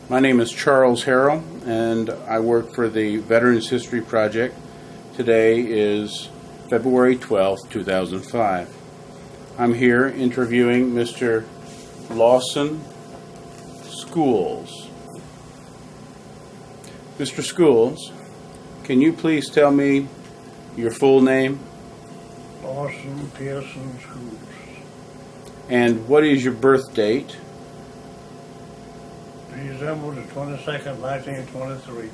My name is Charles Harrell, and I work for the Veterans History Project. Today is February 12th, 2005. I'm here interviewing Mr. Lawson Schools. Mr. Schools, can you please tell me your full name? Lawson Pearson Schools. And what is your birth date? December the 22nd, 1923.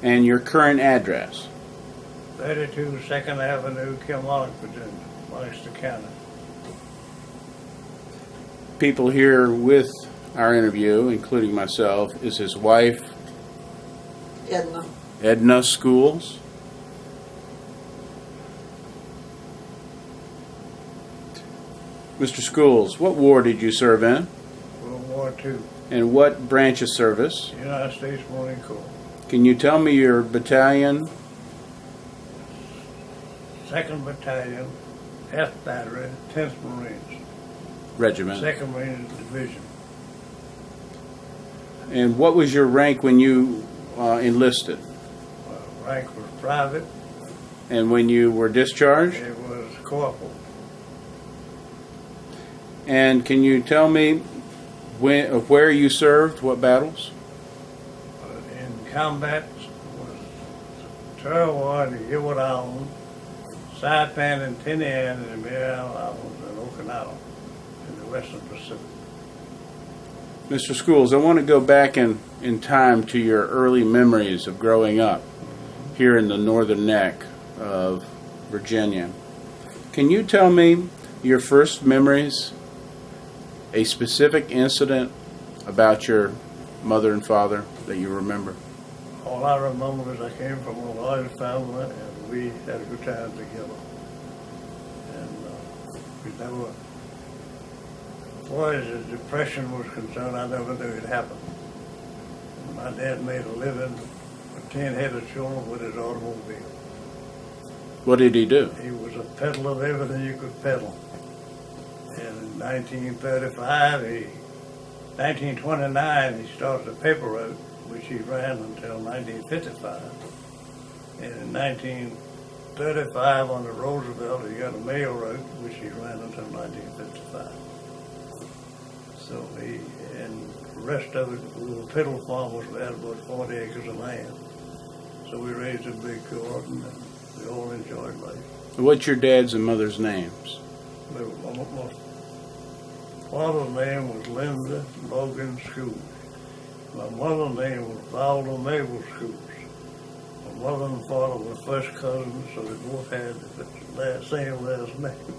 And your current address? 32 2nd Avenue, Kilmarnock, Virginia, Lancaster County. People here with our interview, including myself, is his wife, Edna Schools. Mr. Schools, what war did you serve in? World War II. And what branch of service? United States Marine Corps. Can you tell me your battalion? 2nd Battalion, F Battery, 10th Marines. Regiment. 2nd Marine Division. And what was your rank when you enlisted? Rank was private. And when you were discharged? It was corporal. And can you tell me where you served, what battles? In combat was Tarawa and Gilbert Island, Saipan and Tinian and the Marianas Islands, and Okinawa in the Western Pacific. Mr. Schools, I want to go back in time to your early memories of growing up here in the northern neck of Virginia. Can you tell me your first memories, a specific incident about your mother and father that you remember? All I remember is I came from a large family and we had a good time together. And we never, as far as the depression was concerned, I never knew it happened. My dad made a living with 10 head of children with his automobile. What did he do? He was a peddler of everything you could peddle. And in 1935, 1929, he started a paper route, which he ran until 1955. And in 1935, on the Roosevelt, he got a mail route, which he ran until 1955. So and the rest of it, we were peddle farmers. We had about 40 acres of land. So we raised a big garden, and we all enjoyed life. What's your dad's and mother's names? My father's name was Linda Logan Schools. My mother's name was Valda Mabel Schools. My mother and father were first cousins, so they both had the same last name.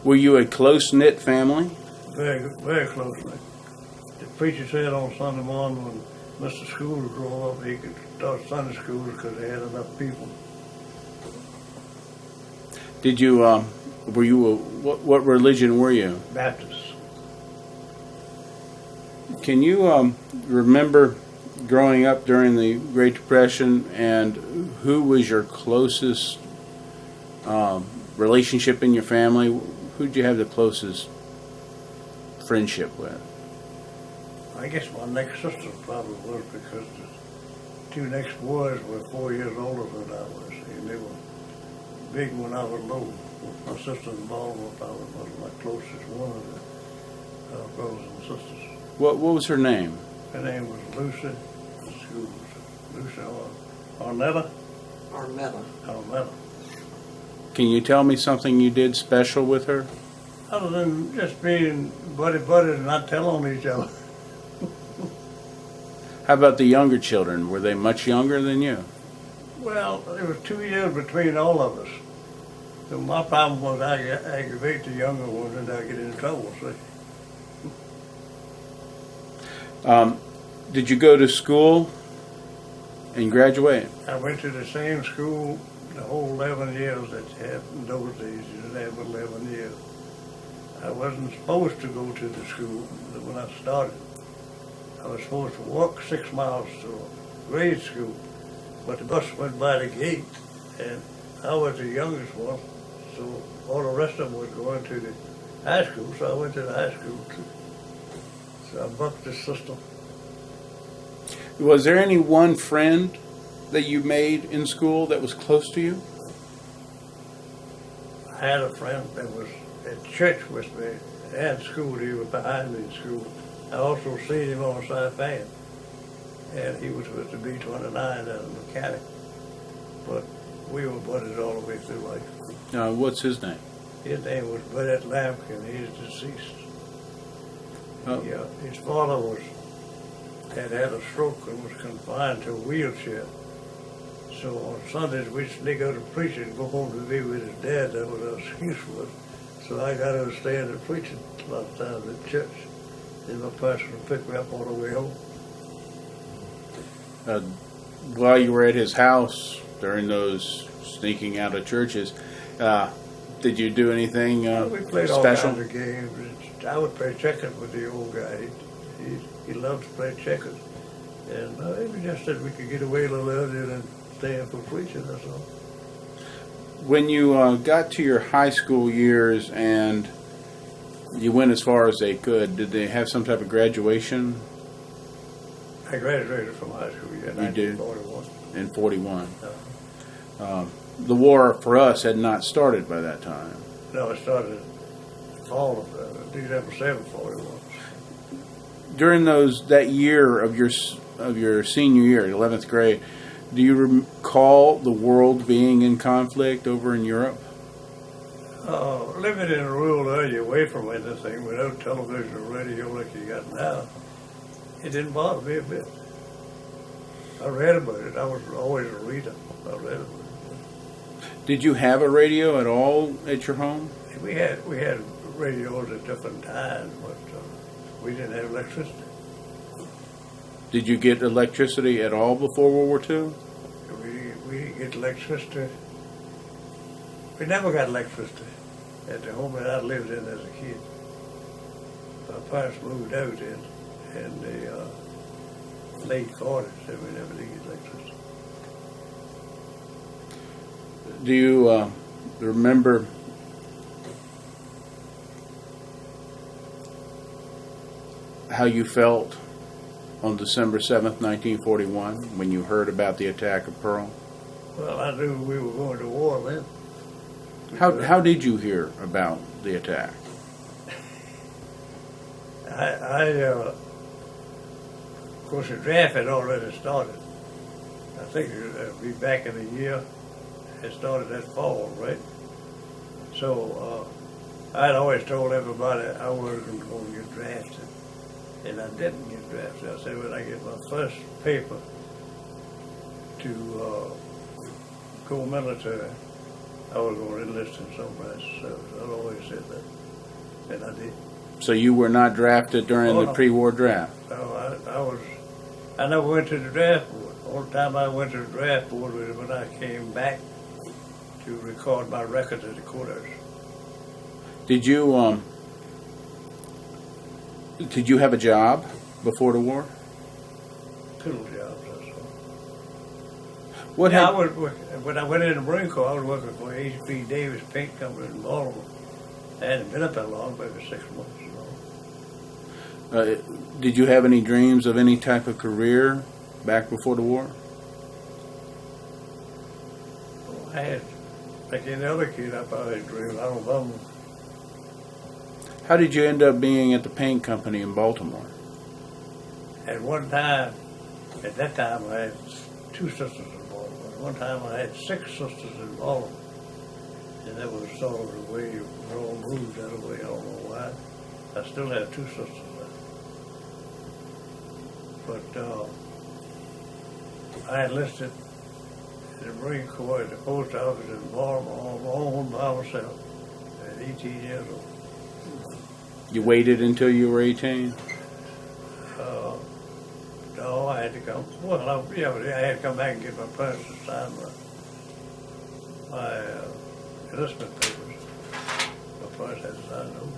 Were you a close-knit family? Very, very closely. The preacher said on Sunday morning when Mr. Schools grew up, he could start Sunday schools because they had enough people. Did you, what religion were you? Baptist. Can you remember growing up during the Great Depression, and who was your closest relationship in your family? Who did you have the closest friendship with? I guess my next sister probably was, because the two next boys were 4 years older than I was, and they were big when I was little. My sister in Baltimore probably was my closest one of the brothers and sisters. What was her name? Her name was Lucy Schools. Lucy Arnetta. Arnetta. Can you tell me something you did special with her? Other than just being buddy-buddy and not tell on each other. How about the younger children? Were they much younger than you? Well, there was 2 years between all of us. So my problem was I aggravate the younger ones and I get in trouble, see. Did you go to school and graduate? I went to the same school the whole 11 years that you had in those days. You didn't have 11 years. I wasn't supposed to go to the school when I started. I was supposed to walk 6 miles to grade school, but the bus went by the gate, and I was the youngest one, so all the rest of them were going to the high school, so I went to the high school too. I bucked his sister. Was there any one friend that you made in school that was close to you? I had a friend that was at church with me and school. He was behind me in school. I also seen him on Saipan, and he was with the B-29 as a mechanic. But we were buddies all the way through life. What's his name? His name was Brit. He's deceased. Oh. Yeah, his father had a stroke and was confined to a wheelchair. So on Sundays we'd sneak out and preach and go home to be with his dad. That was our excuse for it. So I got to stand and preaching a lot of times at church. Then my pastor would pick me up on the way home. While you were at his house during those sneaking out of churches, did you do anything We played all special? kinds of games. I would play checkers with the old guy. He loved to play checkers. And it was just that we could get away a little earlier than staying for preaching, that's all. When you got to your high school years and you went as far as they could, did they have some type of graduation? I graduated from high school in 1941. In 41. The war for us had not started by that time. No, it started fall of December 7th, 41. During that year of your senior year, 11th grade, do you recall the world being in conflict over in Europe? Living in a rural area away from anything, without television or radio like you got now, it didn't bother me a bit. I read about it. I was always a reader. I read about it. Did you have a radio at all at your home? We had radios at different times, but we didn't have electricity. Did you get electricity at all before World War II? We didn't get electricity. We never got electricity at the home that I lived in as a kid. My parents moved out in the late 40s, and we never did get electricity. Do you remember how you felt on December 7th, 1941, when you heard about the attack of Pearl? Well, I knew we were going to war then. How did you hear about the attack? Of course, the draft had already started. I think it would be back in a year. It started that fall, right? So I'd always told everybody I wasn't going to get drafted. And I didn't get drafted. I said when I get my first paper to go military, I was going to enlist in some branch of service. I'd always said that. And I did. So you were not drafted during the pre-war draft? No, I never went to the draft board. The only time I went to the draft board was when I came back to record my records at the courthouse. Did you have a job before the war? Piddle jobs, that's all. When I went in the Marine Corps, I was working for H.B. Davis Paint Company in Baltimore. I hadn't been up that long, maybe 6 months. Did you have any dreams of any type of career back before the war? Well, I had, like any other kid, I probably had dreams. I don't know. How did you end up being at the paint company in Baltimore? At one time, at that time, I had 2 sisters in Baltimore. At one time, I had 6 sisters in Baltimore. And that was sort of the way it all moved that way. I don't know why. I still have 2 sisters left. But I enlisted in the Marine Corps at the post office in Baltimore, all by myself, at 18 years old. You waited until you were 18? No, I had to come. Well, I had to come back and get my parents to sign my enlistment papers. My parents had to sign those.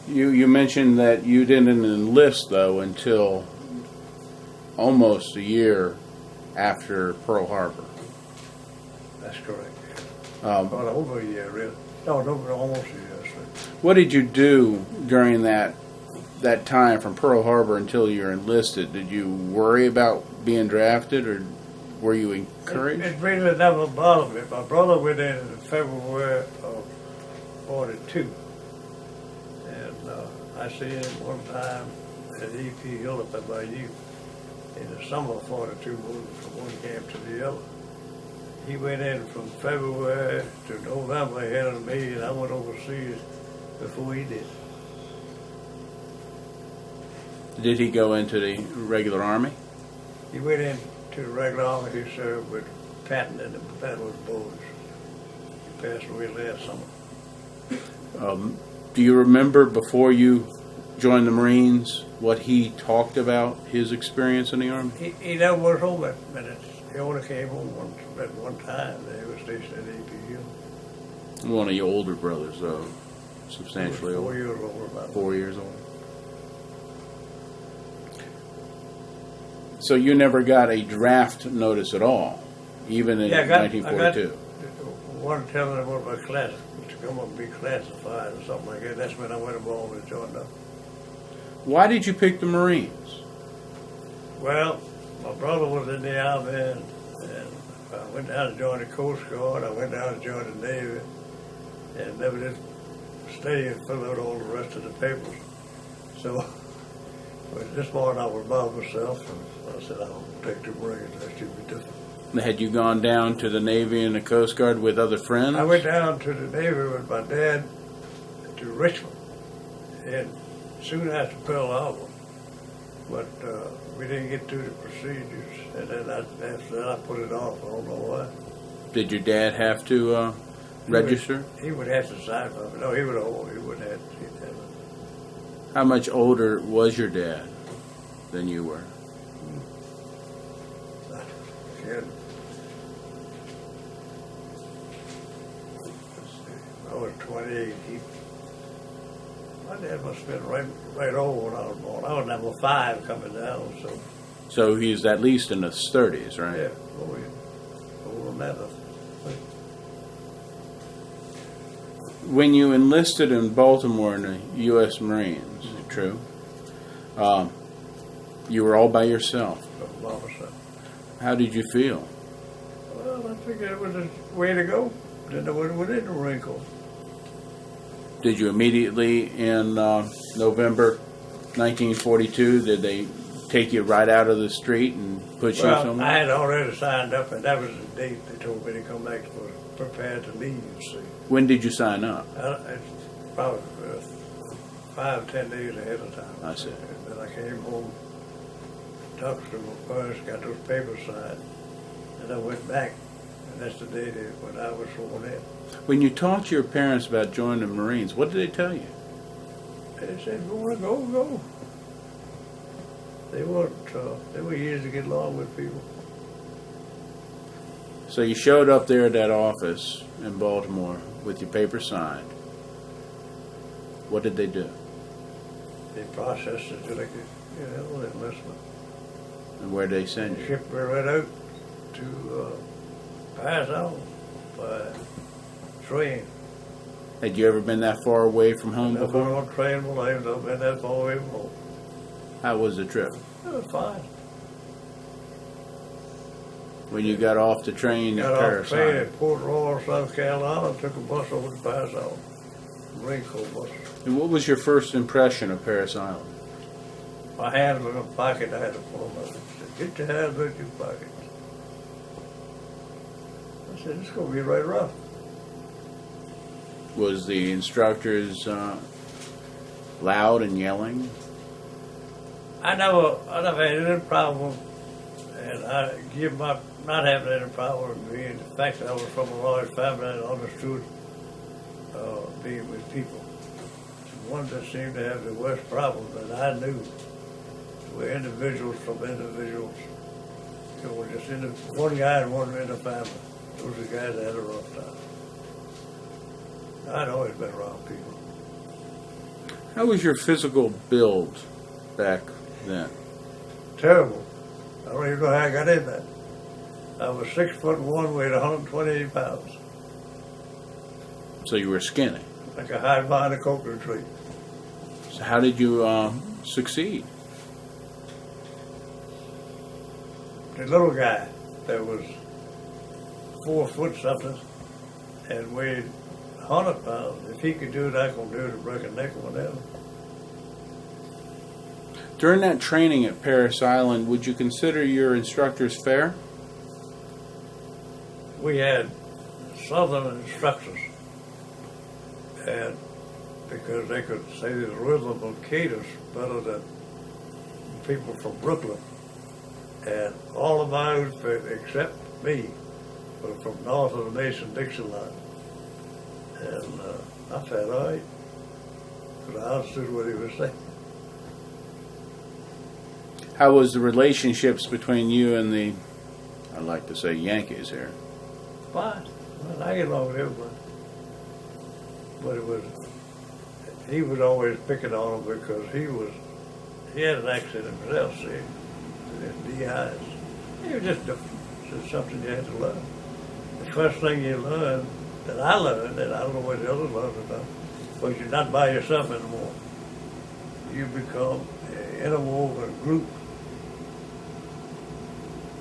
You mentioned that you didn't enlist, though, until almost a year after Pearl Harbor. That's correct. About over a year, really. No, almost a year. What did you do during that that time from Pearl Harbor until you're enlisted, did you worry about being drafted, or were you encouraged? It really never bothered me. My brother went in February of 42. And I seen him one time at E.P. Hill up at Bayou in the summer of 42, moving from one camp to the other. He went in from February to November ahead of me, and I went overseas before he did. Did he go into the regular Army? He went into the regular Army. He served with Battn in the Battle of the Boys. He passed away last summer. Do you remember before you joined the Marines what he talked about his experience in the Army? He never was home at minutes. He only came home at one time. They were stationed at APU. One of your older brothers, though, substantially He was 4 older. years older. About 4 years old. So you never got a draft notice at all, even in 1942? One telling them what my class to come up and be classified or something like that. That's when I went involved and joined up. Why did you pick the Marines? Well, my brother was in the Army, and I went down to join the Coast Guard. I went down to join the Navy, and never did stay and fill out all the rest of the papers. So this morning I was by myself, and I said, I'll take the Marines. That should be different. Had you gone down to the Navy and the Coast Guard with other friends? I went down to the Navy with my dad to Richmond, and soon after Pearl Harbor. But we didn't get through the procedures, and then after that I put it off. I don't know why. Did your dad have to register? He would have to sign for it. No, he would have. He would have to. How much older was your dad than you were? I was 28. My dad must have been right over when I was born. I was number 5 coming down, so. So he's at least in his 30s, right? Yeah, older than that. When you enlisted in Baltimore in the U.S. Marines, true, you were all by yourself. By myself. How did you feel? Well, I figured it was the way to go. Didn't know what was in the Marine Corps. Did you immediately in November 1942, did they take you right out of the street and put you somewhere? I had already signed up, and that was the date they told me to come back for prepared to leave, you see. When did you sign up? Probably 5 or 10 days ahead of time. I see. And then I came home, talked to my parents, got those papers signed, and I went back, and that's the day when I was sworn in. When you talked to your parents about joining the Marines, what did they tell you? They said, go. They were easy to get along with people. So you showed up there at that office in Baltimore with your paper signed. What did they do? They processed it like an enlistment. And where did they send you? Shipped me right out to pass on by train. Had you ever been that far away from home Never before? been on train in my life. Never been that far away from home. How was the trip? It was fine. When you got off the train Got at off the train Paris? at Port Royal, South Carolina, took a bus over to Paris Island. Marine Corps bus. And what was your first impression of Paris Island? My hands were in my pocket. I had to pull them out. He said, get your hands out your pocket. I said, it's going to be right rough. Was the instructors loud and yelling? I never had any problem, and I give up not having any problem with me. And the fact that I was from a large family and understood being with people. The ones that seemed to have the worst problems that I knew were individuals from individuals. It was just one guy and one in the family. Those are the guys that had a rough time. I'd always been around people. How was your physical build back then? Terrible. I don't even know how I got in that. I was 6'1", weighed 128 pounds. So you were skinny. Like a high vine of coconut tree. So how did you succeed? The little guy that was 4 foot something and weighed 100 pounds. If he could do it, I can do it to break a neck or whatever. During that training at Parris Island, would you consider your instructors fair? We had southern instructors, and because they could say the rhythmical cadence better than people from Brooklyn. And all of mine, except me, were from north of the Mason-Dixon line. And I felt all right, because I understood what he was saying. How was the relationships between you and the, I'd like to say, Yankees here? Fine. Well, I get along with everybody. But he was always picking on him because he had an accent himself, see, in the eyes. He was just different. It's something you had to learn. The first thing you learn, that I learned, and I don't know what the others learned about, was you're not by yourself anymore. You become an interwoven group.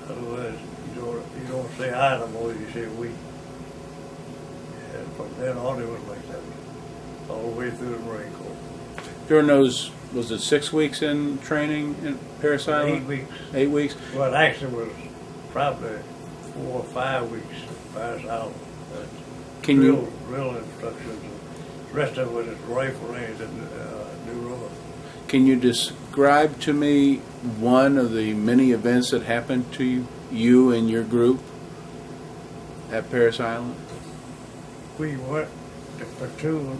In other words, you don't say I no more, you say we. And from then on, it was like that, all the way through the Marine Corps. During those, was it 6 weeks in training in Parris Island? 8 weeks. 8 weeks? Well, it actually was probably 4 or 5 weeks at Parris Island. Can you real instructions? The rest of it was rifle range in New River. Can you describe to me one of the many events that happened to you and your group at Parris Island? We weren't the platoon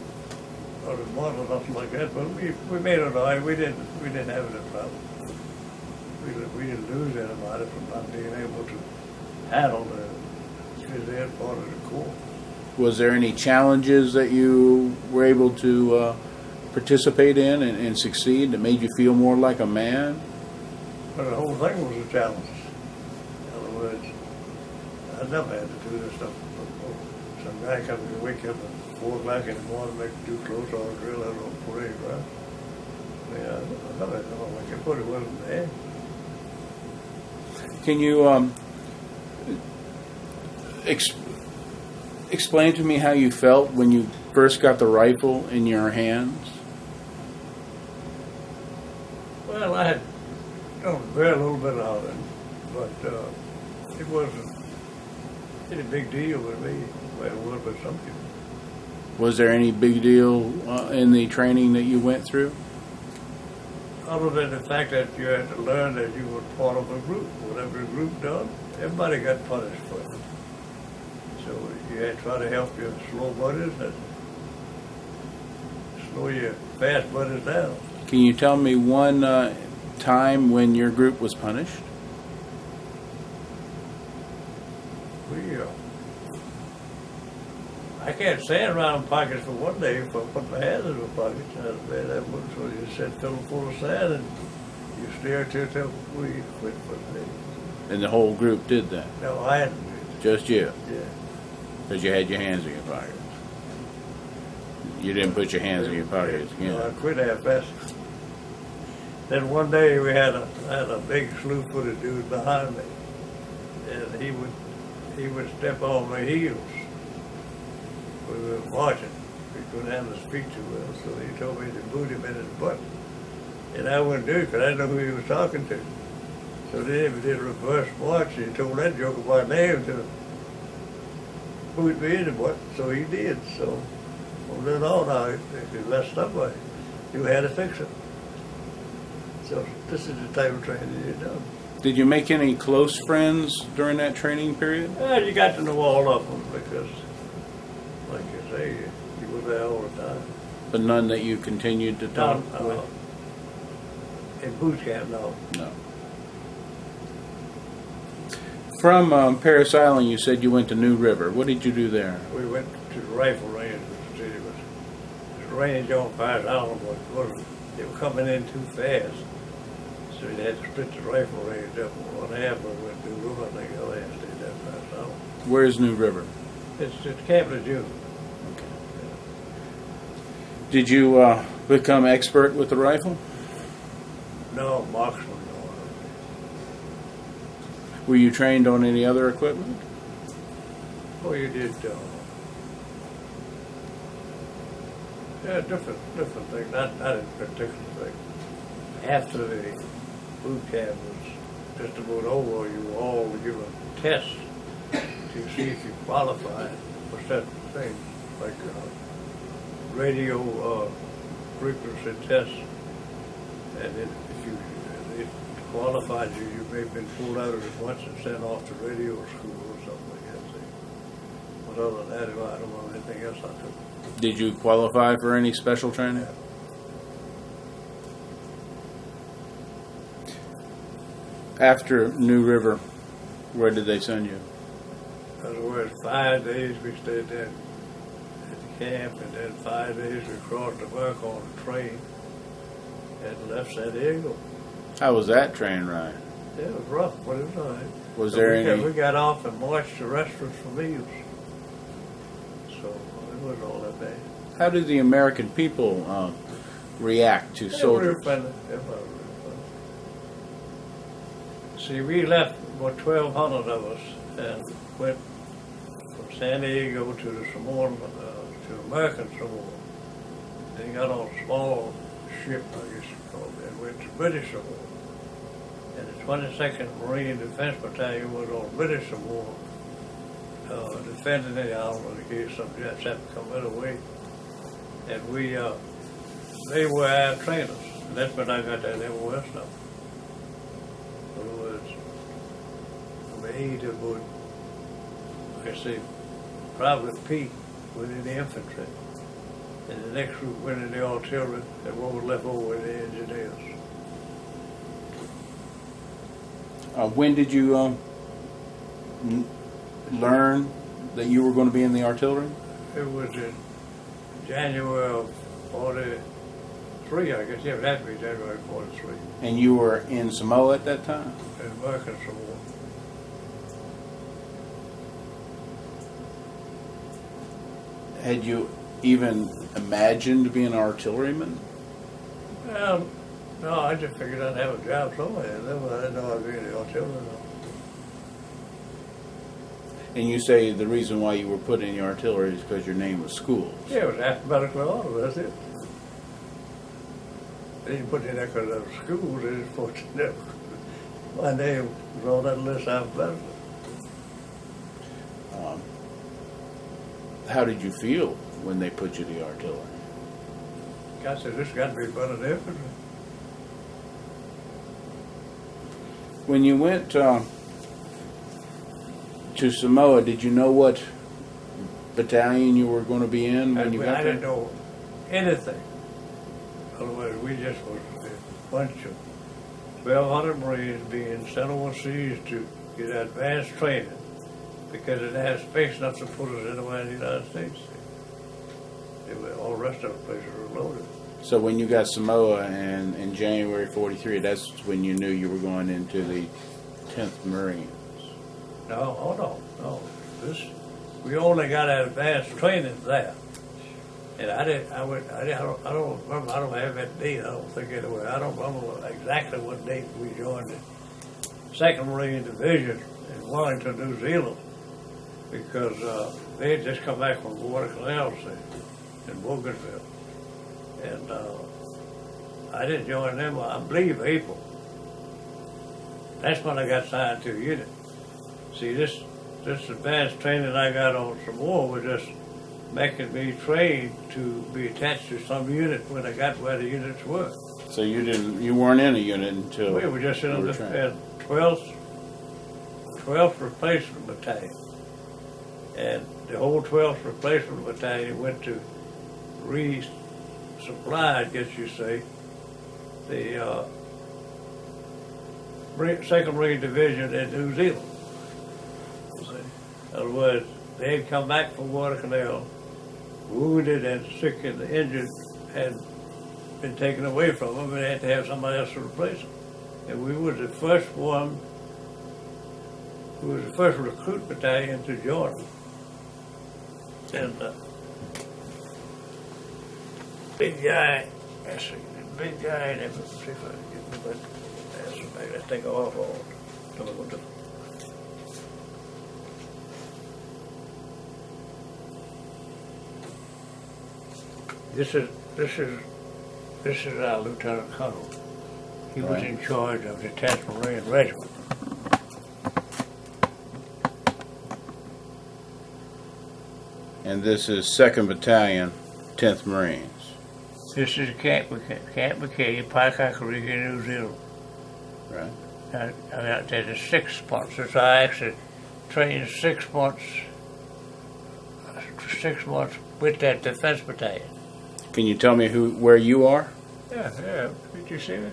or the one or nothing like that, but we made it all right. We didn't have any problem. We didn't lose anybody from not being able to handle the phys ed part of the Corps. Was there any challenges that you were able to participate in and succeed that made you feel more like a man? Well, the whole thing was a challenge. In other words, I never had to do this stuff before. Some guy comes and wake up at 4 o'clock in the morning, make you do close all drill out on parade, right? I mean, I never had nothing like it, but it wasn't there. Can you explain to me how you felt when you first got the rifle in your hands? Well, I had very little bit of it, but it wasn't any big deal with me. Well, it was with some people. Was there any big deal in the training that you went through? Other than the fact that you had to learn that you were part of a group. Whatever the group done, everybody got punished for it. So you had to try to help your slow buddies and slow your fast buddies down. Can you tell me one time when your group was punished? I can't stand around pockets for one day for putting my hands in my pockets. That was so you said fill them full of sand and you stare till we quit for the day. And the whole group did that? No, I hadn't. Just you? Yeah. Because you had your hands in your pockets. You didn't put your hands in your pockets again. No, I quit half-assed. Then one day we had a big slew-footed dude behind me, and he would step on my heels. We were marching. We couldn't handle his feet too well, so he told me to boot him in his butt. And I wouldn't do it because I didn't know who he was talking to. So then we did a reverse march, and he told that joker by name to boot me in the butt, so he did. So from then on, if he messed up, you had to fix it. So this is the type of training you done. Did you make any close friends during that training period? Well, you got to know all of them because, like you say, you were there all the time. But none that you continued to talk with? In boot camp, no. No. From Parris Island, you said you went to New River. What did you do there? We went to the rifle range, which the city was. The range on Parris Island was they were coming in too fast. So you had to split the rifle range up. One half of it went to New River, I think the other half stayed at Parris Island. Where's New River? It's Camp Lajune. Okay. Did you Become expert with the rifle? No, marksman. Were you trained on any other equipment? Oh, you did. Yeah, different things. Not in particular thing. After the boot camp was just about over, you were all given tests to see if you qualified for certain things, like radio frequency tests. And then if it qualified you, you may have been pulled out of it once and sent off to radio school or something like that. See. But other than that, I don't know anything else I took. Did you qualify for any special training? After New River, where did they send you? There was 5 days we stayed there at the camp, and then 5 days we crossed the work on a train and left San Diego. How was that train ride? Yeah, it was rough, but it was all right. Was there any? We got off and marched to restaurants for meals. So it wasn't all that bad. How did the American people react to soldiers? Everybody was real friendly. See, we left about 1,200 of us and went from San Diego to the Samoan, to American Samoa. Then got on a small ship, I guess you call it, and went to British Samoa. And the 22nd Marine Defense Battalion was on British Samoa, defending the island in case some jets had to come that way. And they were our trainers. And that's when I got that MOS stuff. So it was made about, like I say, Private P within the infantry. And the next group went in the artillery, and what was left over were the engineers. When did you learn that you were going to be in the artillery? It was in January of 43, I guess. Yeah, it had to be January 43. And you were in Samoa at that time? In American Samoa. Had you even imagined being an artilleryman? No, I just figured I'd have a job somewhere. I didn't know I'd be in the artillery. And you say the reason why you were put in the artillery is because your name was Schools. Yeah, it was alphabetical order, that's it. They didn't put me in there because I was school, they just put me there. My name was on that list alphabetically. How did you feel when they put you in the artillery? I said, this got to be better than infantry. When you went to Samoa, did you know what battalion you were going to be in when you got there? I didn't know anything. Otherwise, we just was a bunch of 1,200 Marines being sent overseas to get advanced training because it had space enough to put us anywhere in the United States. All the rest of the places were loaded. So when you got Samoa in January 43, that's when you knew you were going into the 10th Marines? No. We only got advanced training there. And I don't remember, I don't have that date, I don't think anyway. I don't remember exactly what date we joined the 2nd Marine Division in Wellington, New Zealand, because they had just come back from Guadalcanal in Bougainville. And I didn't join them, I believe, April. That's when I got signed to a unit. See, this advanced training I got on Samoa was just making me train to be attached to some unit when I got where the units were. So you weren't in a unit until we were just in the 12th Replacement Battalion. And the whole 12th Replacement Battalion went to resupply, I guess you say, the 2nd Marine Division in New Zealand. In other words, they had come back from Guadalcanal, wounded and sick, and the injured had been taken away from them, and they had to have somebody else to replace them. And we were the first one, we were the first recruit battalion to join them. And big guy That's the big guy in there. See if I can get the button. Let's take off all. Tell me what to. This is our Lieutenant Colonel. He was in charge of the 10th Marine Regiment. And this is 2nd Battalion, 10th Marines. This is Camp McKay, Paikakarika, New Zealand. Right. There's a 6 months. So I actually trained 6 months. 6 months with that defense battalion. Can you tell me where you are? Yeah. Did you see me?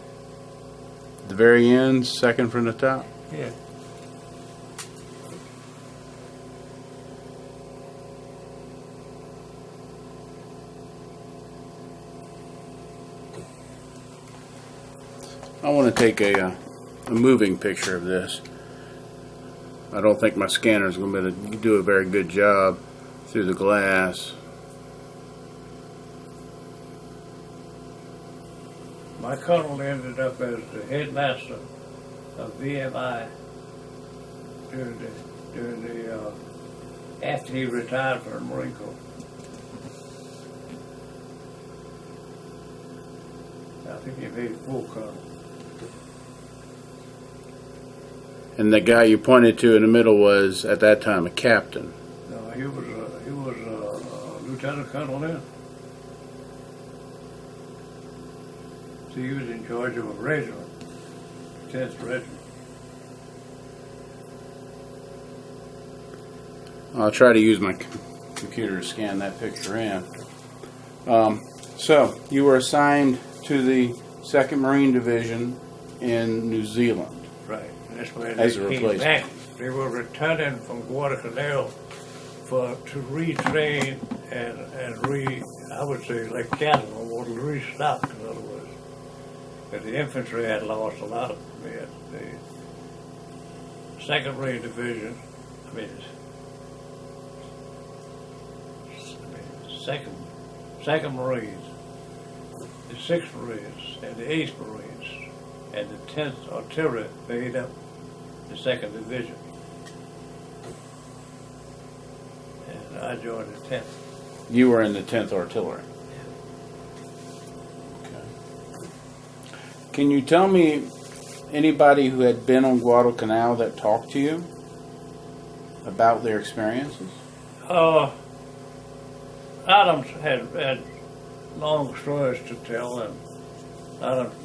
The very end, second from the top? Yeah. I want to take a moving picture of this. I don't think my scanner is going to be able to do a very good job through the glass. My colonel ended up as the headmaster of VMI after he retired from the Marine Corps. I think he made full colonel. And the guy you pointed to in the middle was, at that time, a captain. No, he was a lieutenant colonel then. So he was in charge of a regiment, 10th Regiment. I'll try to use my computer to scan that picture in. So, you were assigned to the 2nd Marine Division in New Zealand. Right. That's where As they a came replacement. back. They were returning from Guadalcanal to retrain and I would say like cattle, or restock, in other words. But the infantry had lost a lot of men. The 2nd Marine Division, second Marines, the 6th Marines, and the 8th Marines, and the 10th Artillery made up the 2nd Division. And I joined the 10th. You were in the 10th Artillery. Okay. Can you tell me anybody who had been on Guadalcanal that talked to you about their experiences? Adams had long stories to tell, and Adams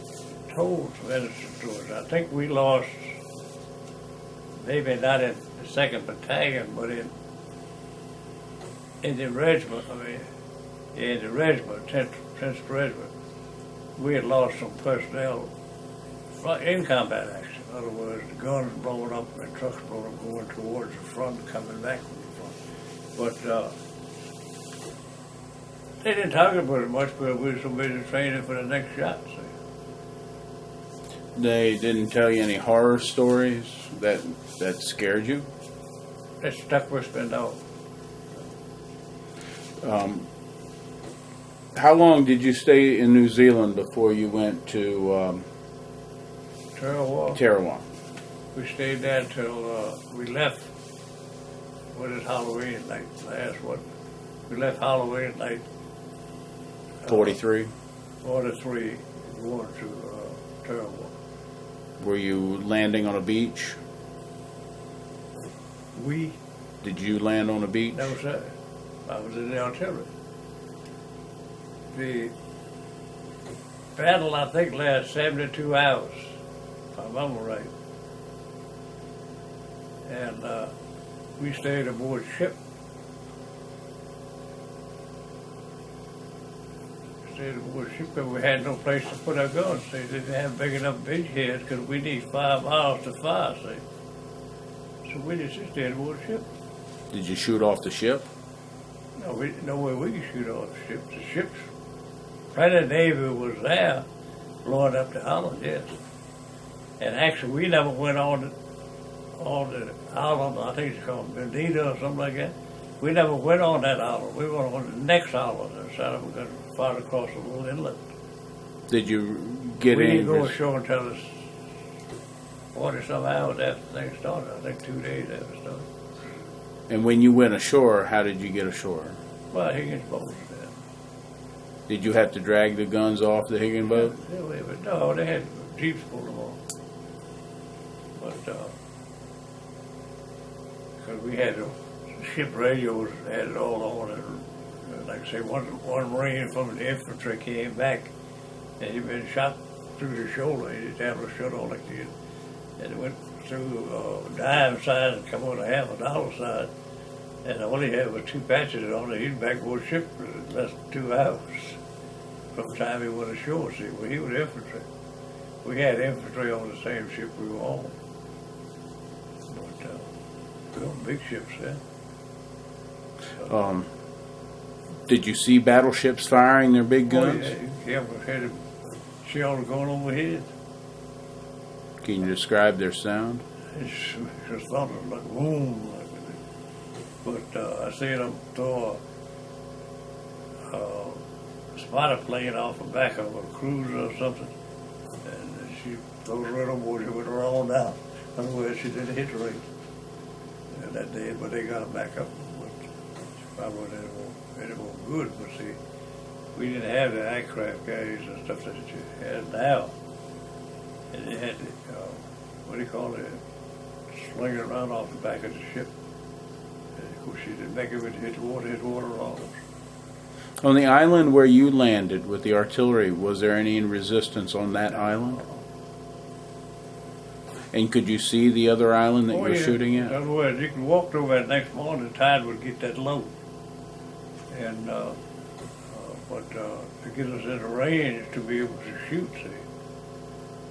told some interesting stories. I think we lost, maybe not in the 2nd Battalion, but in the regiment, in the regiment, 10th Regiment, we had lost some personnel in combat action. In other words, the guns blowing up and trucks blowing up going towards the front, coming back from the front. But they didn't talk about it much, but we were so busy training for the next shot. See. They didn't tell you any horror stories that scared you? That stuck with me now. How long did you stay in New Zealand before you went to Tarawa? We stayed there till we left. What is Halloween night? We left Halloween night. 43? 43, going to Tarawa. Were you landing on a beach? Did you land on a beach? No, sir. I was in the artillery. The battle, I think, lasted 72 hours, if I remember right. And we stayed aboard ship. Stayed aboard ship because we had no place to put our guns. They didn't have big enough beachheads because we need 5 miles to fire, see. So we just stayed aboard ship. Did you shoot off the ship? No, no way we could shoot off the ships. The ships, plenty of Navy was there, blowing up the island, yes. And actually, we never went on the island, I think it's called Benita or something like that. We never went on that island. We went on the next island and set up and got fired across the little inlet. Did you get We any? didn't go ashore until it's 40-some hours after the thing started. I think 2 days after it started. And when you went ashore, how did you get ashore? Well, Higgins boats there. Did you have to drag the guns off the Higgins boat? No, they had jeeps pull them off. But, because we had ship radios, had it all on. And, like I say, one Marine from the infantry came back, and he'd been shot through the shoulder. He didn't have a shot on like this. And it went through a dime side and come on a $50 side. And all he had was 2 patches on it. He'd backboard ship for less than 2 hours from the time he went ashore. See, well, he was infantry. We had infantry on the same ship we were on. But we were on big ships then. Did you see battleships firing their big guns? Yeah, we had a shell going overhead. Can you describe their sound? It's just thunder like boom. But I seen them throw a spotter plane off the back of a cruiser or something, and she threw it right overboard. She went around down. Otherwise, she didn't hit the rate that day, but they got her back up. But she probably wasn't any more good. But see, we didn't have the aircraft carriers and stuff that you had now. And they had the, what do you call it, sling it around off the back of the ship. And of course, she didn't make it hit water rolls. On the island where you landed with the artillery, was there any resistance on that island? And could you see the other island that you were shooting at? In other words, you could walk over that next morning, the tide would get that low. And, but to get us in a range to be able to shoot, see,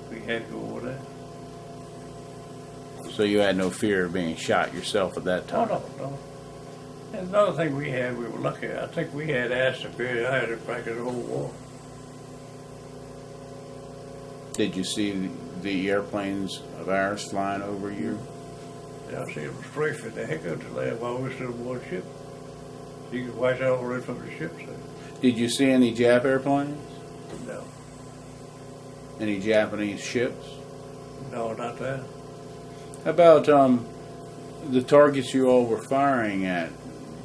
we had to go over there. So you had no fear of being shot yourself at that time? No. And another thing we had, we were lucky. I think we had asked the period I had to practice the whole war. Did you see the airplanes of ours flying over you? Yeah, I see them strafing the heck out of the land while we were still aboard ship. You could watch out right from the ship. So. Did you see any Jap airplanes? No. Any Japanese ships? No, not that. How about the targets you all were firing at?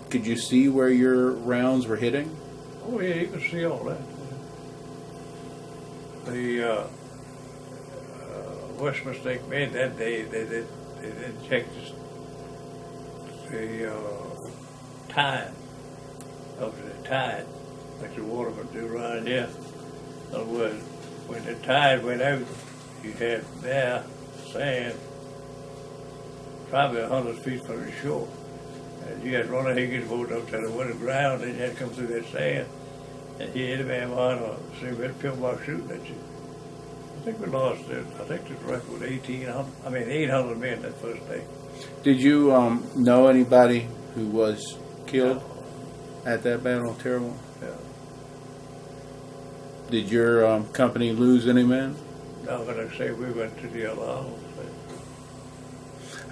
Could you see where your rounds were hitting? Oh, yeah, you could see all that. The worst mistake made that day, they didn't check the time of the tide, like the water would do right here. In other words, when the tide went out, you had bare sand, probably 100 feet from the shore. And you had to run a Higgins boat up to the water ground, and you had to come through that sand. And he hit a man on a cigarette pillbox shooting at you. I think we lost it. I think the record was 800 men that first day. Did you know anybody who was killed at that battle of Tarawa? Yeah. Did your company lose any men? No, but I say we went to the other.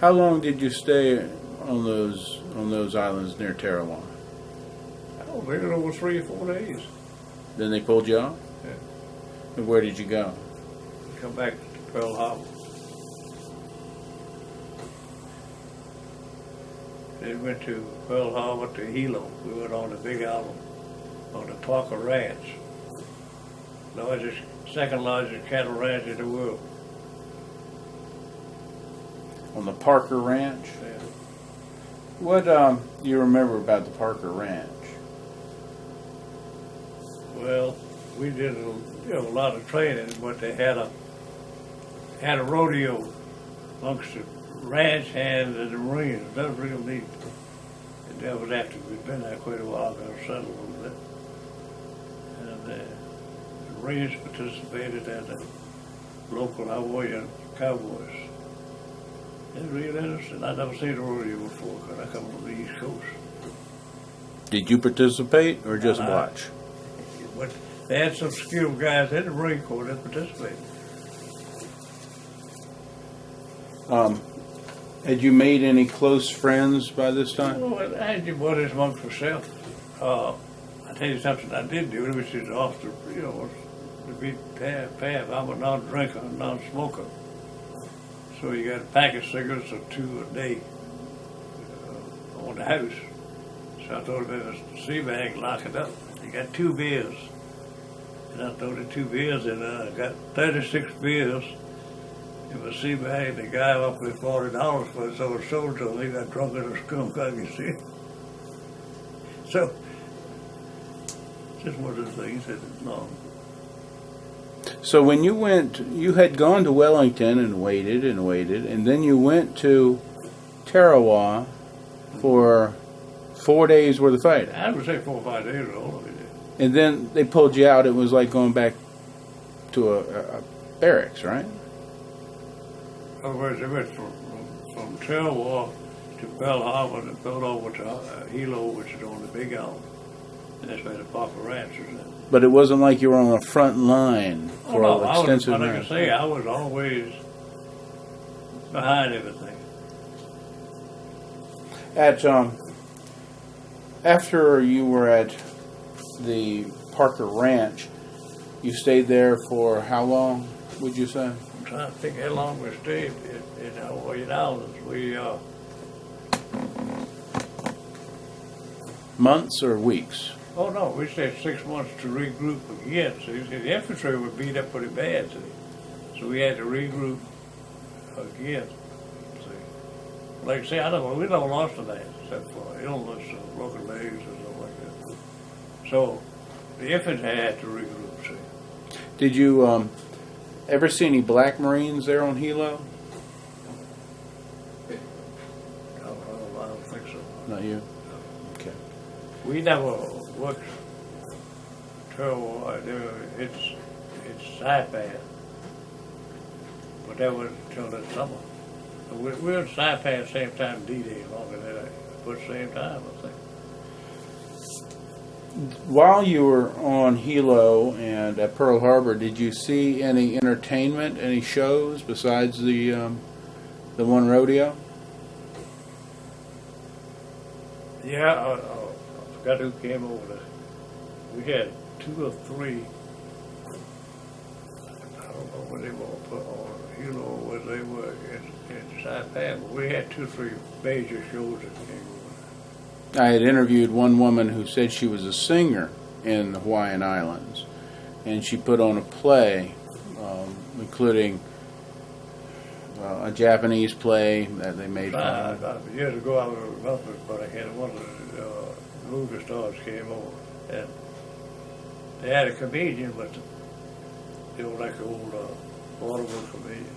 How long did you stay on those islands near Tarawa? Oh, maybe over 3 or 4 days. Then they pulled you off? Yeah. And where did you go? Come back to Pearl Harbor. Then went to Pearl Harbor to Hilo. We went on the Big Island on the Parker Ranch. Second largest cattle ranch in the world. On the Parker Ranch? Yeah. What do you remember about the Parker Ranch? Well, we did a lot of training, but they had a rodeo amongst the ranch hands and the Marines. That was real neat. And that was after we'd been there quite a while, got settled a little bit. And the Marines participated and the local Hawaiian cowboys. It was real interesting. I'd never seen a rodeo before because I come from the East Coast. Did you participate or just watch? But they had some skilled guys in the Marine Corps that participated. Had you made any close friends by this time? Well, I had your buddies amongst myself. I tell you something I did do, which is off the, beat Pav. I'm a non-drinker, non-smoker. So you got a pack of cigarettes or 2 a day on the house. So I told him, in a sea bag, lock it up. You got 2 beers. And I threw the 2 beers in there. I got 36 beers in my sea bag. The guy offered me $40 for it, so I sold to him. He got drunk as a skunk, I can see. So, just one of the things that no. So when you went, you had gone to Wellington and waited, and then you went to Tarawa for 4 days worth of fighting. I would say 4 or 5 days, all of it. And then they pulled you out. It was like going back to a barracks, right? In other words, they went from Tarawa to Pearl Harbor and Pearl over to Hilo, which is on the Big Island. And that's where the Parker Ranch is at. But it wasn't like you were on the front line for an extensive like I ranch. say, I was always behind everything. After you were at the Parker Ranch, you stayed there for how long, would you say? I'm trying to think how long we stayed in Hawaiian Islands. We, months or weeks? oh no, we stayed 6 months to regroup again. So you see, the infantry were beat up pretty bad, so we had to regroup again. See, like I say, we never lost a man except for illness or broken legs or something like that. So the infantry had to regroup. See, Did you ever see any black Marines there on Hilo? I don't think so. Not you? Okay. We never worked Tarawa. It's Saipan, but that was until the summer. We were in Saipan same time D-Day, longer than that, but same time, I think. While you were on Hilo and at Pearl Harbor, did you see any entertainment, any shows besides the one rodeo? Yeah, I forgot who came over there. We had 2 or 3. I don't know what they were put on Hilo or what they were in Saipan, but we had 2 or 3 major shows that came over. I had interviewed one woman who said she was a singer in the Hawaiian Islands, and she put on a play, including a Japanese play that they made. Years ago, I was in Memphis, but I had one of the movie stars came over, and they had a comedian, but they were like an old Baltimore comedian.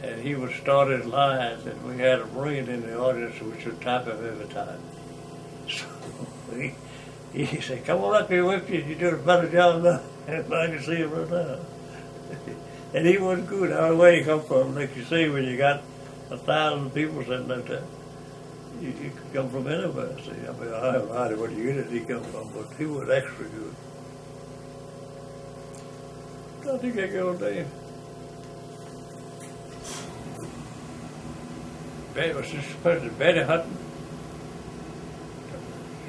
And he would start his lines, and we had a Marine in the audience which would type him every time. So he said, "Come on up here with you, you did a better job now." And I can see him right now. And he was good. I don't know where he come from. Like you say, when you got 1,000 people sitting out there, you could come from anywhere. See, I mean, I have no idea what unit he come from, but he was extra good. I think I go there. Was this person Betty Hutton?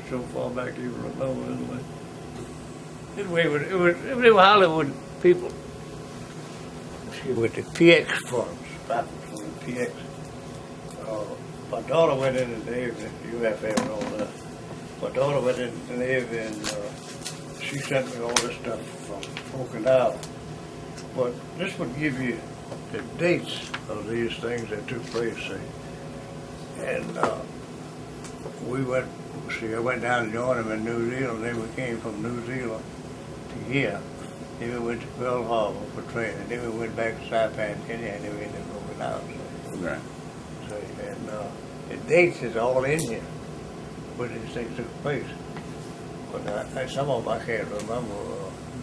So far back you remember anyway. Anyway, it was Hollywood people. With the PX firms, from the PX. My daughter went in the Navy, UFA and all that. My daughter went in the Navy and she sent me all this stuff from Okinawa. But this would give you the dates of these things that took place, see. And I went down to join them in New Zealand. Then we came from New Zealand to here. Then we went to Pearl Harbor for training. Then we went back to Saipan, Tinian, and then we ended up Okinawa. Right. So, and the dates is all in here, where these things took place. But some of them I can't remember.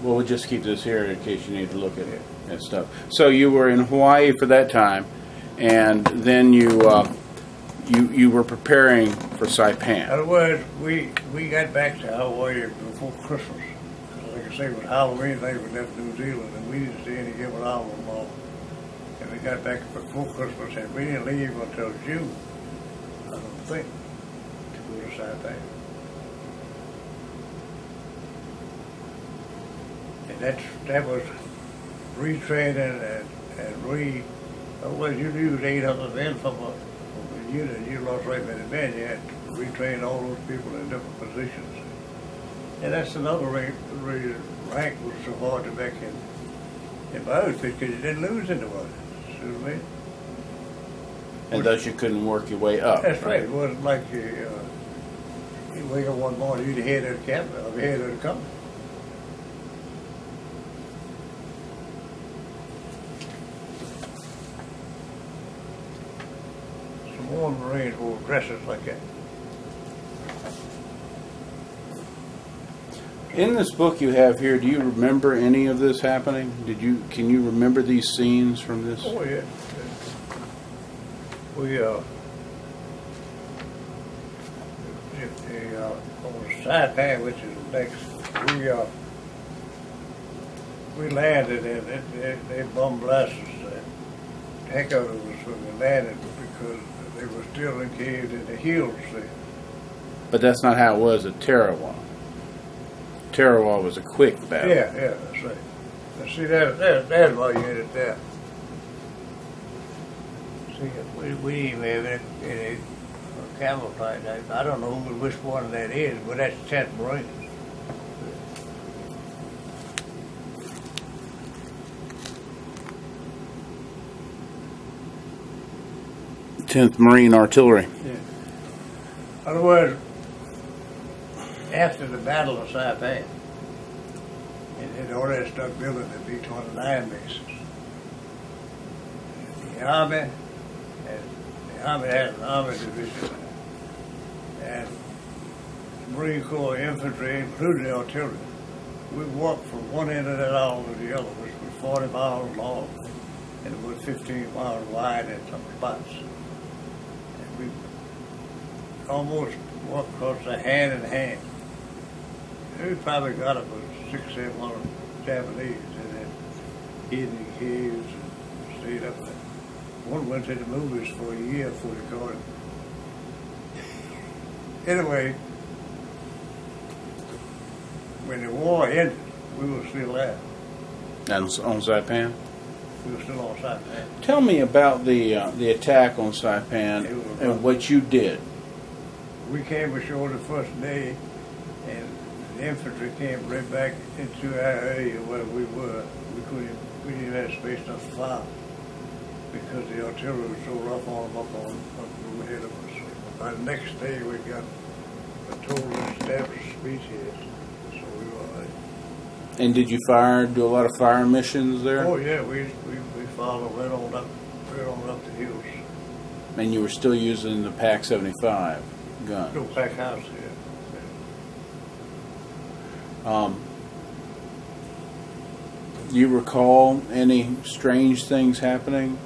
Well, we'll just keep this here in case you need to look at it and stuff. So you were in Hawaii for that time, and then you were preparing for Saipan. In other words, we got back to Hawaii before Christmas. Like I say, with Halloween, they were left New Zealand, and we didn't see any given album off. And we got back before Christmas, and we didn't leave until June, I don't think, to go to Saipan. And that was retraining and well, you used 800 men from a unit, you lost right many men, you had to retrain all those people in different positions. And that's another reason rank was so hard to make in my outfit, because you didn't lose anybody. See what I mean? And thus you couldn't work your way up. That's right. It wasn't like you wake up one morning, you're the head of the cabinet, or the head of the company. Samoan Marines wore dresses like that. In this book you have here, do you remember any of this happening? Can you remember these scenes from this? Oh yeah. We on Saipan, which is next, we landed and they bomb blasted us. The heck out of us when we landed because they were still encaved in the hills there. But that's not how it was at Tarawa. Tarawa was a quick battle. Yeah, that's right. Now see, that's why you hit it there. See, we didn't even have any camel fight. I don't know which one that is, but that's 10th Marine. 10th Marine Artillery. Yeah. Otherwise, after the Battle of Saipan, and they'd already started building the B-29 bases. The Army had an Army division, and the Marine Corps infantry, including the artillery. We walked from one end of that island to the other, which was 40 miles long, and it was 15 miles wide in some spots. And we almost walked across the hand in hand. We probably got about 600-700 Japanese and then hid in caves and stayed up there. One went to the movies for a year before they caught him. Anyway, when the war ended, we were still there. And on Saipan? We were still on Saipan. Tell me about the attack on Saipan and what you did. We came ashore the first day, and the infantry came right back into our area where we were. We didn't have space enough to fire because the artillery was so rough on them up ahead of us. By the next day, we got a total established species, so we were all right. And did you do a lot of fire missions there? Oh yeah, we followed right on up the hills. And you were still using the Pac 75 gun? No, pack house, yeah. You recall any strange things happening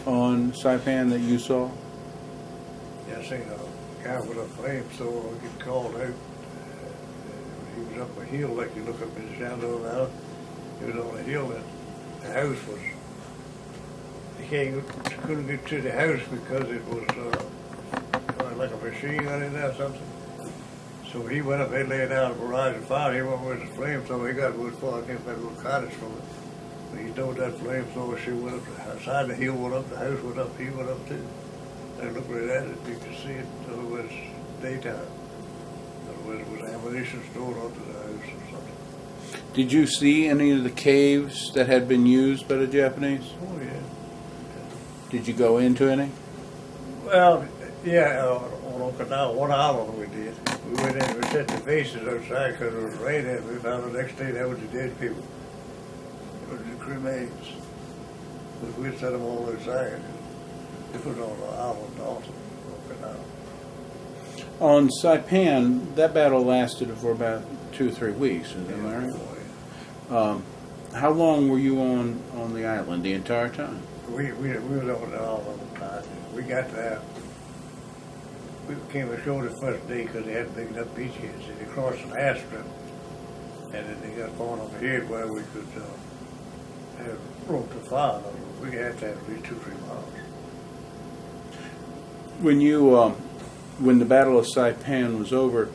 on Saipan that you saw? Yeah, I seen a guy with a flamethrower get called out. He was up a hill, like you look up in the Shenandoah Valley. He was on a hill, and the house was. He couldn't get to the house because it was like a machine gun in there or something. So he went up, they laid down a barrage of fire. He went with his flamethrower. He got wood fire, came back a little cottage from it. When he stole that flamethrower, she went up the side of the hill, went up, the house went up, he went up too. And look right at it, you could see it, so it was daytime. Otherwise, it was ammunition stored onto the house or something. Did you see any of the caves that had been used by the Japanese? Oh, yeah. Did you go into any? Well, yeah, on Okinawa, one island we did. We went in, we set the faces outside because it was raining. We found the next day that was the dead people. It was the cremains. But we set them all outside. It was on the island also, Okinawa. On Saipan, that battle lasted for about 2 or 3 weeks, is that right? How long were you on the island? The entire time? We was on the island the time. We got there. We came ashore the first day because they hadn't picked up beachheads. They crossed an air strip, and then they got far enough ahead where we could have room to fire. We had to have at least 2 or 3 miles. When the Battle of Saipan was over,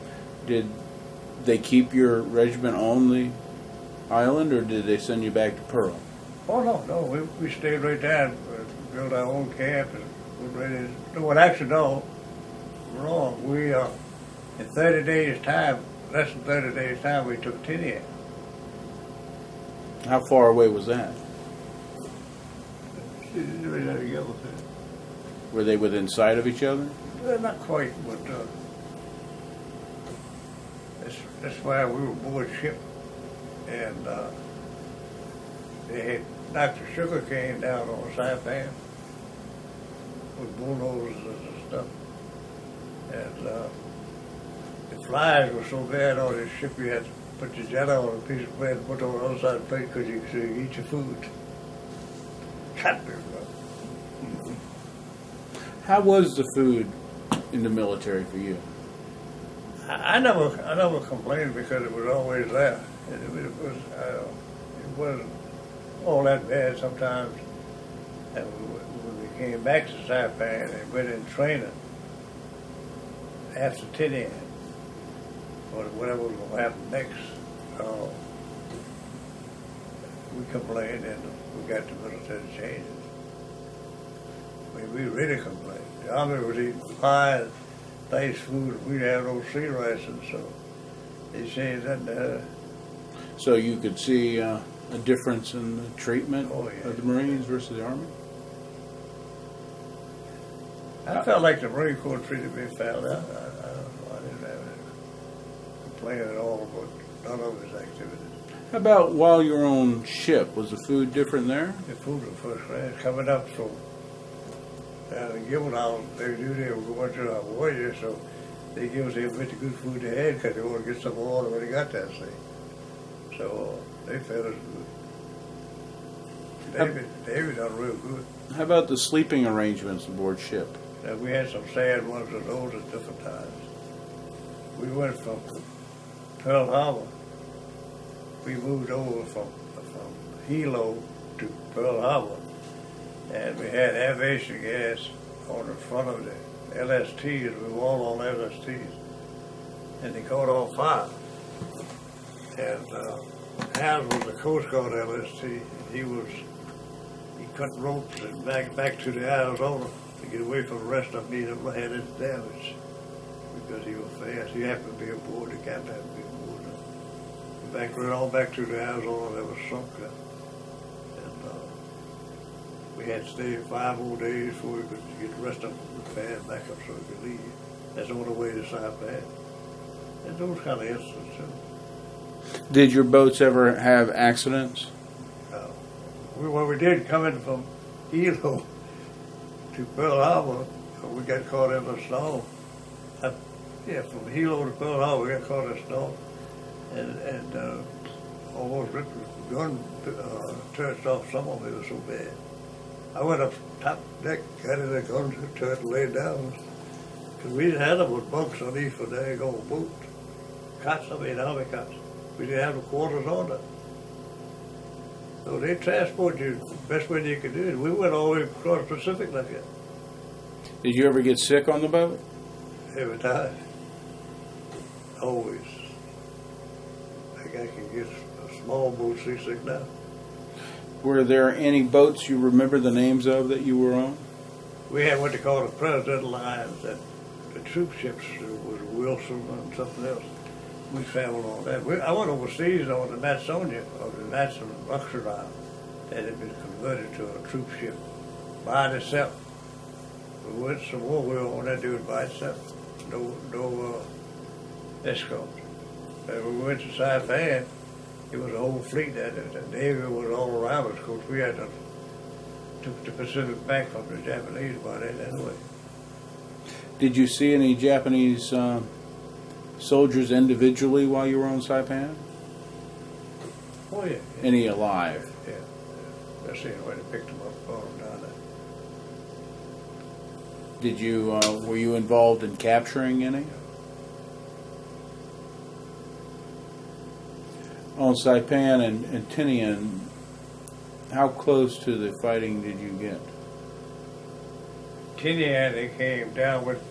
did they keep your regiment on the Island, or did they send you back to Pearl? Oh, no, we stayed right there, built our own camp, and we're ready to, well, actually, no, wrong. We, in 30 days' time, less than 30 days' time, we took Tinian. How far away was that? Were they within sight of each other? Well, not quite, but that's why we were aboard ship, and they had knocked the sugar cane down on Saipan with bulldozers and stuff, and the flies were so bad on this ship you had to put your jello on a piece of bread and put it on the other side of the plate because you could eat your food. How was the food in the military for you? I never complained because it was always there. It wasn't all that bad sometimes. And when we came back to Saipan and went in training after Tinian, or whatever was going to happen next, we complained and we got the military changes. I mean, we really complained. The Army was eating fine, nice food. We had no sea rations, so they changed that. So you could see a difference in the treatment of the Marines versus the Army? I felt like the Marine Corps treated me fairly. I didn't have any complaint at all about none of his activities. How about while you were on ship? Was the food different there? The food was first class. Coming up from Gilbert, they knew they were going to our warriors, so they gave us every bit of good food they had because they wanted to get some water when they got that thing. So they fed us good. David done real good. How about the sleeping arrangements aboard ship? We had some sad ones of those at different times. We went from Pearl Harbor. We moved over from Hilo to Pearl Harbor, and we had aviation gas on the front of the LSTs. We were all on LSTs, and they caught on fire. And Hal was the Coast Guard LST. He cut ropes and back to the Arizona to get away from the rest of me that had his damage because he was fast. He happened to be aboard. The captain happened to be aboard. Right on back to the Arizona that was sunk there. And we had to stay 5 more days before we could get the rest of the pad back up so we could leave. That's the only way to Saipan. And those kind of incidents too. Did your boats ever have accidents? When we did coming from Hilo to Pearl Harbor, we got caught in the snow. From Hilo to Pearl Harbor, we got caught in the snow. And almost ripped the gun touched off some of it. It was so bad. I went up top deck, got in the gun turret, laid down. Because we didn't have them with bunks on each for the old boat. Cots, Army cots. We didn't have the quarters on them. So they transport you the best way you could do it. We went all the way across the Pacific like that. Did you ever get sick on the boat? Every time. Always. I can get a small boat seasick now. Were there any boats you remember the names of that you were on? We had what they call the President lines, that the troop ships. There was Wilson and something else. We traveled on that. I went overseas on the Matsonia, or the Matson Luxor line, that had been converted to a troop ship by itself. We went to Samoa, we were on that dude by itself. No escort. And we went to Saipan, it was a whole fleet that the Navy was all around us. Of course, we had took the Pacific back from the Japanese by that anyway. Did you see any Japanese soldiers individually while you were on Saipan? Oh, yeah. Any alive? Yeah. That's the way they picked them up, brought them down there. Did you, were you involved in capturing any? On Saipan and Tinian, how close to the fighting did you get? Tinian, they came down with,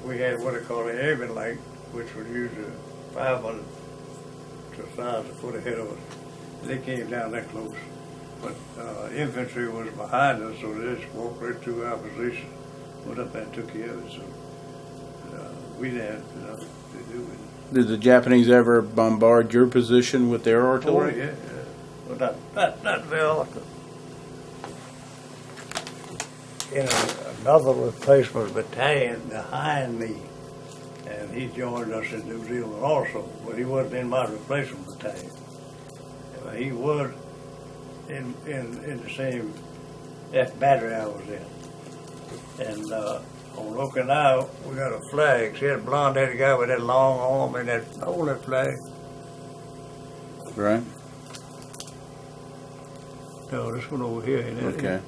we had what they call an airman light, which was usually 500 to 1,000 foot ahead of us. They came down that close. But infantry was behind us, so they just walked right through our position, went up and took care of it. So we didn't have enough to do with it. Did the Japanese ever bombard your position with their artillery? Oh, yeah. Well, not very often. In another replacement battalion behind me, and he joined us in New Zealand also, but he wasn't in my replacement battalion. He was in the same battery I was in. And on Okinawa, we got a flag. See that blonde-headed guy with that long arm and that holy flag? Right. No, this one over here. Okay.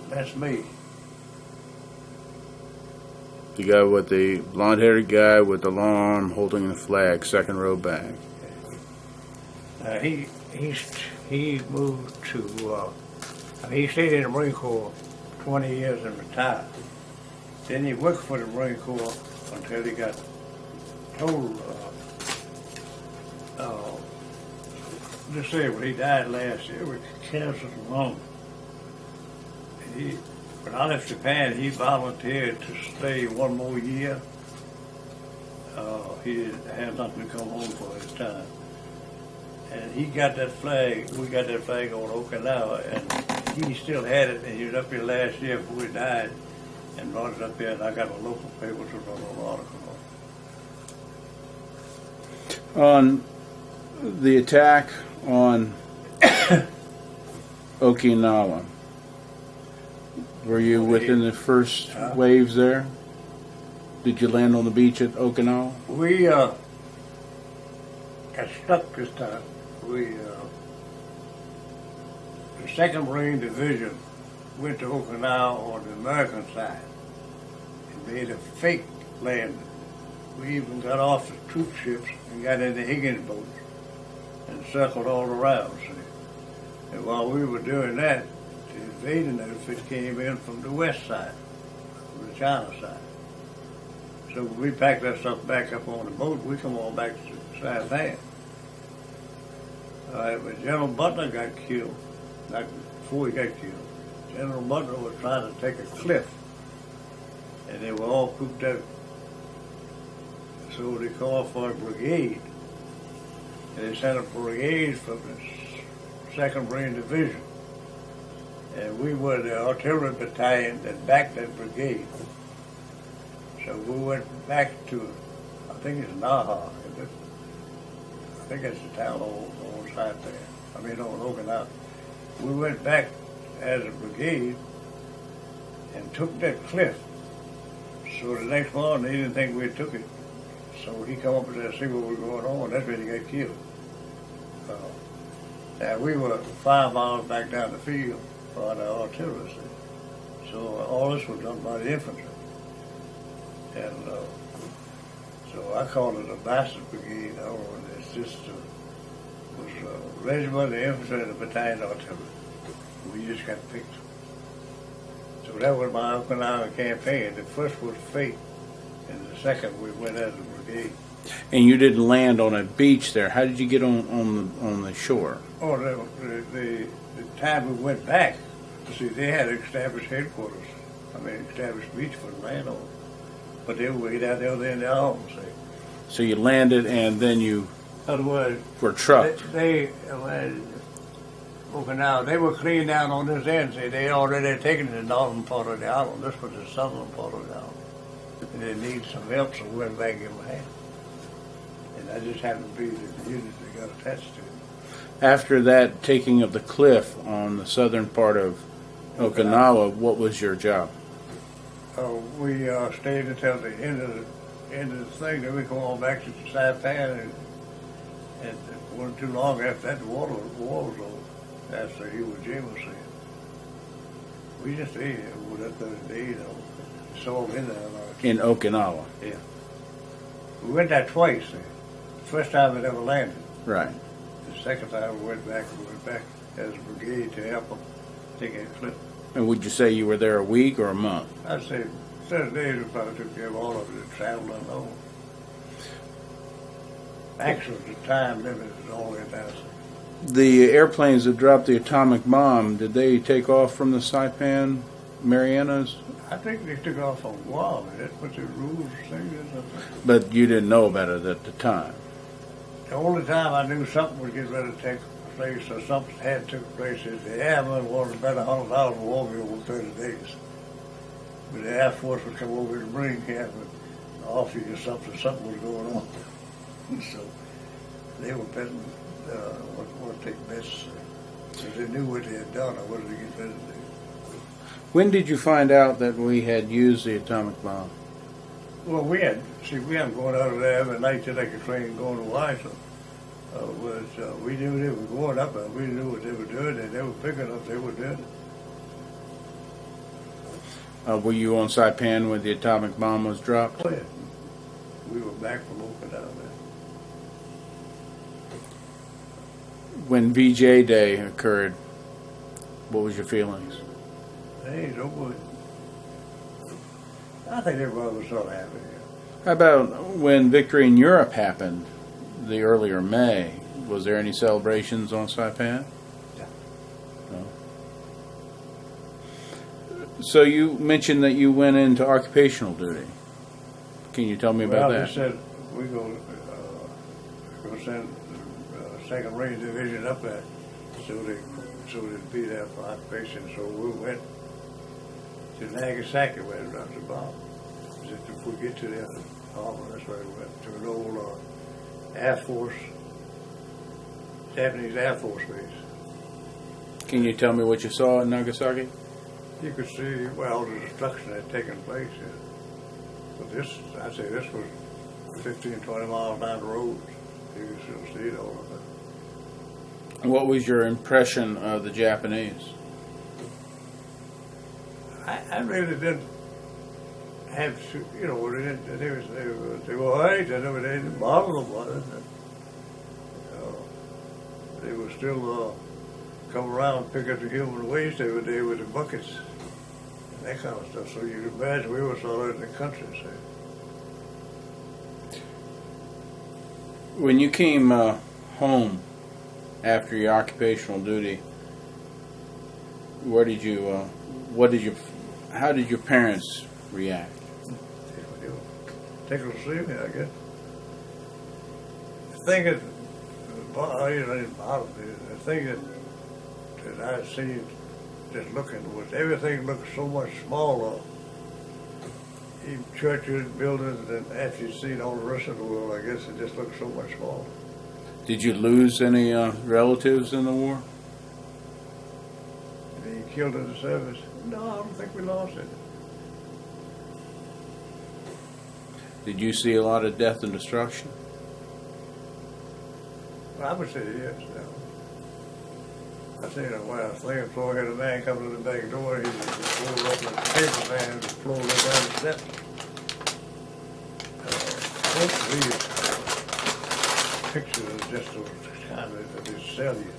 That's me. The guy with the blonde-haired guy with the long arm holding the flag, second row back. He moved to. He stayed in the Marine Corps 20 years and retired. Then he worked for the Marine Corps until he got told. Disabled. He died last year with cancer of the lung. When I left Japan, he volunteered to stay one more year. He had nothing to come home for at the time. And he got that flag, we got that flag on Okinawa, and he still had it, and he was up here last year before he died, and brought it up here, and I got a local paper to run an article on. On the attack on Okinawa, were you within the first waves there? Did you land on the beach at Okinawa? We got stuck this time. The 2nd Marine Division went to Okinawa on the American side and made a fake landing. We even got off the troop ships and got in the Higgins boats and circled all around, see. And while we were doing that, the invading outfit came in from the west side, from the China side. So we packed that stuff back up on the boat. We come on back to Saipan. But General Butler got killed. Not before he got killed. General Butler was trying to take a cliff, and they were all cooped out. So they called for a brigade. And they sent a brigade from the 2nd Marine Division. And we were the artillery battalion that backed that brigade. So we went back to, I think it's Naha. I think that's the town on Saipan. I mean, on Okinawa. We went back as a brigade and took that cliff. So the next morning, they didn't think we took it. So he come up there to see what was going on. That's when he got killed. Now, we were 5 miles back down the field for the artillery. So all this was done by the infantry. And so I called it a bastard brigade. I don't know, it's just was a regiment, the infantry, and the battalion artillery. We just got picked. So that was my Okinawa campaign. The first was fake, and the second we went as a brigade. And you didn't land on a beach there. How did you get on the shore? Oh, the time we went back, see, they had established headquarters. I mean, established beach for the land on. But they were way down there in the arms. So you landed and then you Otherwise, were trucked. Okinawa, they were clean down on this end. See, they already taken the northern part of the island. This was the southern part of the island. And they needed some help, so we went back and gave them a hand. And that just happened to be the unit they got attached to. After that taking of the cliff on the southern part of Okinawa, what was your job? We stayed until the end of the thing. Then we come on back to Saipan, and it wasn't too long after that the war was over. After Iwo Jima was in. We just stayed there with that 30 days. It's all in there. In Okinawa? Yeah. We went there twice. The first time it ever landed. Right. The second time we went back as a brigade to help them take a clip. And would you say you were there a week or a month? I'd say 30 days we probably took care of all of it, traveling alone. Actually, the time limit is only 1,000. The airplanes that dropped the atomic bomb, did they take off from the Saipan, Marianas? I think they took off on Guam. That's what the rules say is. But you didn't know about it at the time. The only time I knew something was getting ready to take place or something had took place is the airmen wanted about $100,000 over over 30 days. But the Air Force would come over to the Marine camp and offer you something was going on. So they were betting what take bets because they knew what they had done or what they get ready to do. When did you find out that we had used the atomic bomb? Well, we hadn't going out of there every night to take a train going to Wellington. We knew they were going up and we knew what they were doing and they were big enough they were doing it. Were you on Saipan when the atomic bomb was dropped? Oh, yeah. We were back from Okinawa there. When VJ Day occurred, what was your feelings? Hey, no good. I think everybody was sort of happy. How about when victory in Europe happened, the earlier May? Was there any celebrations on Saipan? Yeah. No. So you mentioned that you went into occupational duty. Can you tell me about that? They said we're going to send the 2nd Marine Division up there so they'd be there for occupation. So we went to Nagasaki where it dropped the bomb. If we get to the harbor, that's where we went to an old Air Force, Japanese Air Force base. Can you tell me what you saw in Nagasaki? You could see, well, the destruction had taken place. Yeah. But I'd say this was 15, 20 miles down the road. You could still see it all of that. What was your impression of the Japanese? I really didn't have to, they were all right. They didn't bother them about it. They were still come around and pick up the human waste every day with the buckets and that kind of stuff. So you can imagine we were sort of in the country. So. When you came home after your occupational duty, how did your parents react? Take them to see me, I guess. The thing that didn't bother me, the thing that I seen just looking was everything looked so much smaller. Even churches, buildings, and after you've seen all the rest of the world, I guess it just looked so much smaller. Did you lose any relatives in the war? Being killed in the service? No, I don't think we lost it. Did you see a lot of death and destruction? I would say yes. I seen a flamethrower had a man come to the back door. He pulled up a paper van and flowed it down the steps. Most of these pictures are just those kind that they sell you,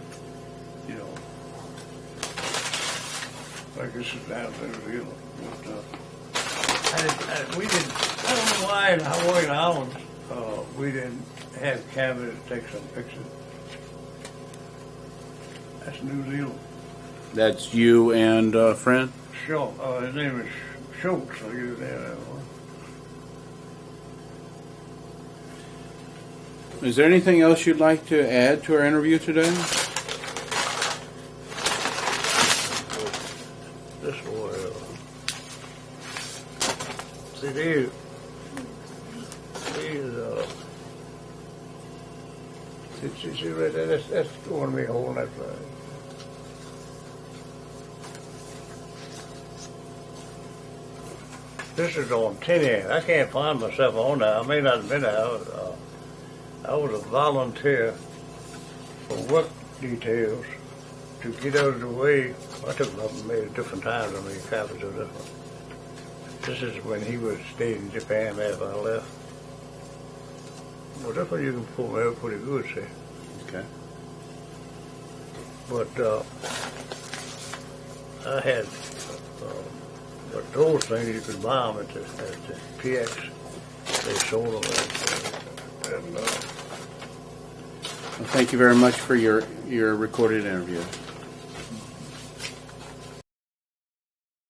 Like this is down there, we didn't. I don't know why in Hawaiian Islands we didn't have cameras to take some pictures. That's New Zealand. That's you and a friend? Sure. His name is Schultz. I'll give you that one. Is there anything else you'd like to add to our interview today? This one. See, these see right there, that's going to be holding that flag. This is on Tinian. I can't find myself on there. I may not have been there. I was a volunteer for work details to get out of the way. I took them up and made it different times. I mean, copies of this one. This is when he was staying in Japan after I left. Well, this one you can pull out pretty good, see. Okay. But I had, but those things you could buy them at the PX. They sold them and Well, thank you very much for your recorded interview.